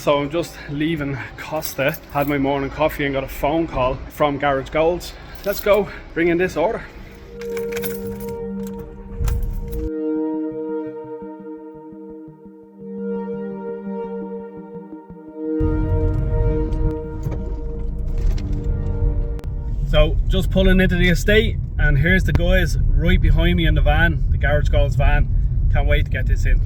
So I'm just leaving Costa, had my morning coffee and got a phone call from Garage Golds. Let's go bring in this order. So just pulling into the estate, and here's the guys right behind me in the van, the Garage Golds van. Can't wait to get this in.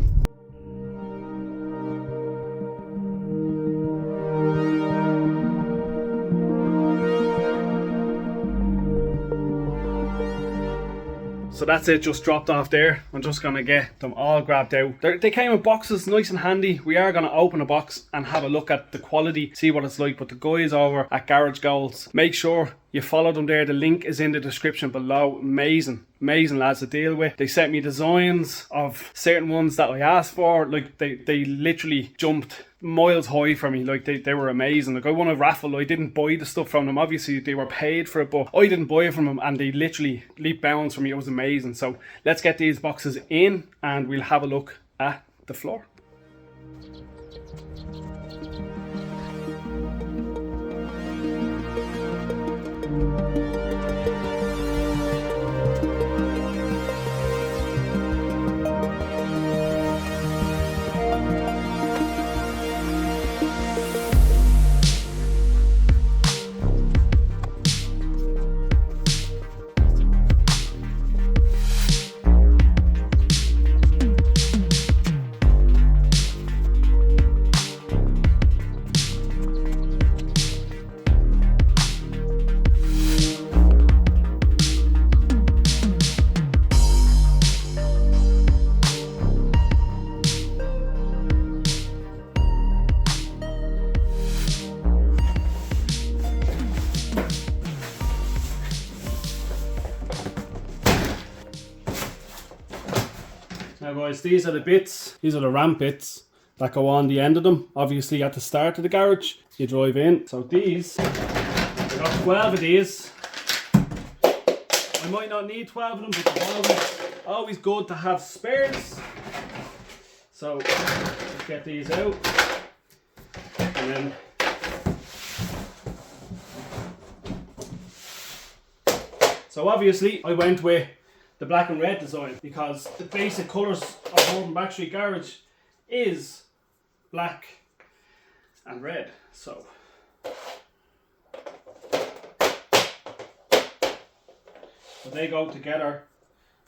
So that's it, just dropped off there. I'm just gonna get them all grabbed out. They came in boxes, nice and handy. We are gonna open a box and have a look at the quality, see what it's like. But the guys over at Garage Golds, make sure you follow them there. The link is in the description below. Amazing lads to deal with. They sent me designs of certain ones that I asked for. Like they literally jumped miles high for me. Like they were amazing. Like I won a raffle, I didn't buy the stuff from them, obviously they were paid for it, but I didn't buy it from them, and they literally leaped bounds for me. It was amazing. So let's get these boxes in and we'll have a look at the floor. Now guys, these are the bits, these are the ramp bits that go on the end of them. Obviously at the start of the garage, you drive in. So these, I got 12 of these. I might not need 12 of them, but they're always good to have spares. So let's get these out. And then so obviously I went with the black and red design because the basic colours of Holden Backstreet Garage is black and red. So they go together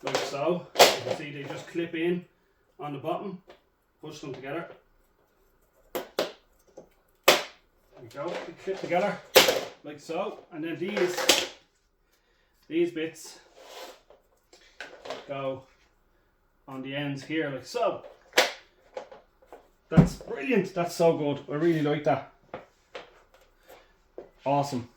like so. You can see they just clip in on the bottom, push them together. There we go, they clip together like so, and then these bits go on the ends here like so. That's brilliant, that's so good. I really like that. Awesome.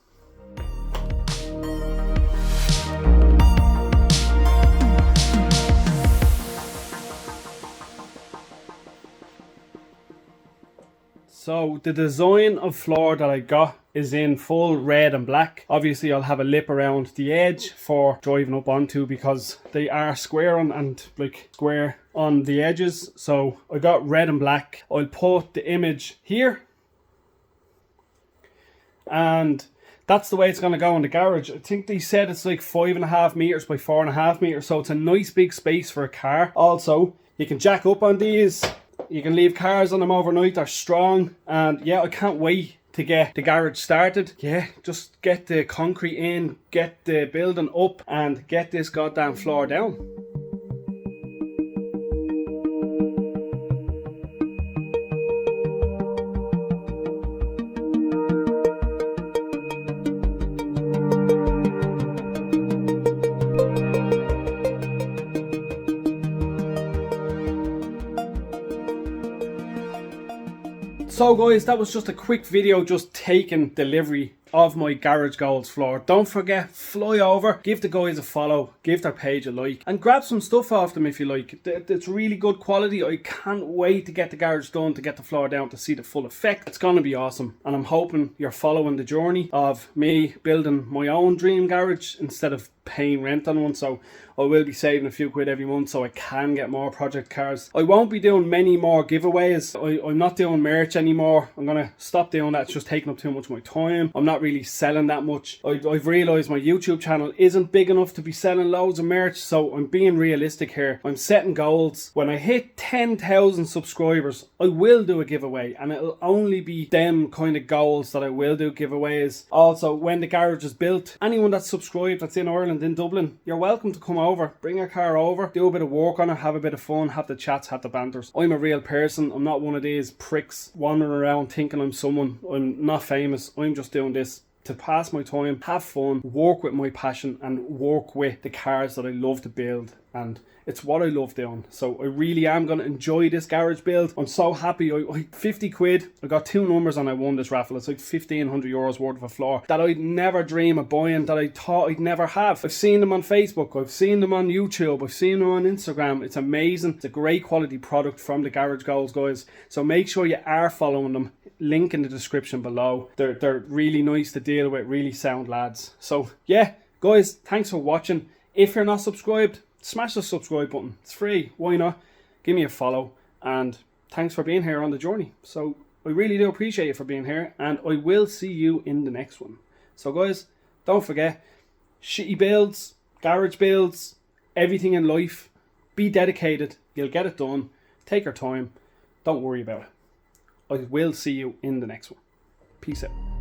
So the design of floor that I got is in full red and black. Obviously I'll have a lip around the edge for driving up onto because they are square and like square on the edges. So I got red and black. I'll put the image here. And that's the way it's going to go in the garage. I think they said it's like 5.5 meters by 4.5 meters. So it's a nice big space for a car. Also, you can jack up on these. You can leave cars on them overnight. They're strong. And yeah, I can't wait to get the garage started. Yeah, just get the concrete in, get the building up, and get this goddamn floor down. So guys, that was just a quick video just taking delivery of my Garage Golds floor. Don't forget, fly over, give the guys a follow, give their page a like, and grab some stuff off them if you like. It's really good quality. I can't wait to get the garage done, to get the floor down, to see the full effect. It's going to be awesome, and I'm hoping you're following the journey of me building my own dream garage instead of paying rent on one, so I will be saving a few quid every month so I can get more project cars. I won't be doing many more giveaways. I'm not doing merch anymore. I'm gonna stop doing that. It's just taking up too much of my time. I'm not really selling that much. I've realised my YouTube channel isn't big enough to be selling loads of merch, so I'm being realistic here. I'm setting goals. When I hit 10,000 subscribers, I will do a giveaway, and it'll only be them kind of goals that I will do giveaways. Also, when the garage is built, anyone that's subscribed that's in Ireland, in Dublin, you're welcome to come over, bring your car over, do a bit of work on it, have a bit of fun, have the chats, have the banters. I'm a real person. I'm not one of these pricks wandering around thinking I'm someone. I'm not famous. I'm just doing this to pass my time, have fun, work with my passion, and work with the cars that I love to build. And it's what I love doing. So I really am going to enjoy this garage build. I'm so happy. 50 quid. I got 2 numbers and I won this raffle. It's like 1,500 euros worth of a floor that I'd never dream of buying, that I thought I'd never have. I've seen them on Facebook. I've seen them on YouTube. I've seen them on Instagram. It's amazing. It's a great quality product from the Garage Goals guys. So make sure you are following them. Link in the description below. They're really nice to deal with, really sound lads. So yeah, guys, thanks for watching. If you're not subscribed, smash the subscribe button. It's free. Why not? Give me a follow. And thanks for being here on the journey. So I really do appreciate you for being here. And I will see you in the next one. So guys, don't forget, shitty builds, garage builds, everything in life, be dedicated. You'll get it done. Take your time. Don't worry about it. I will see you in the next one. Peace out.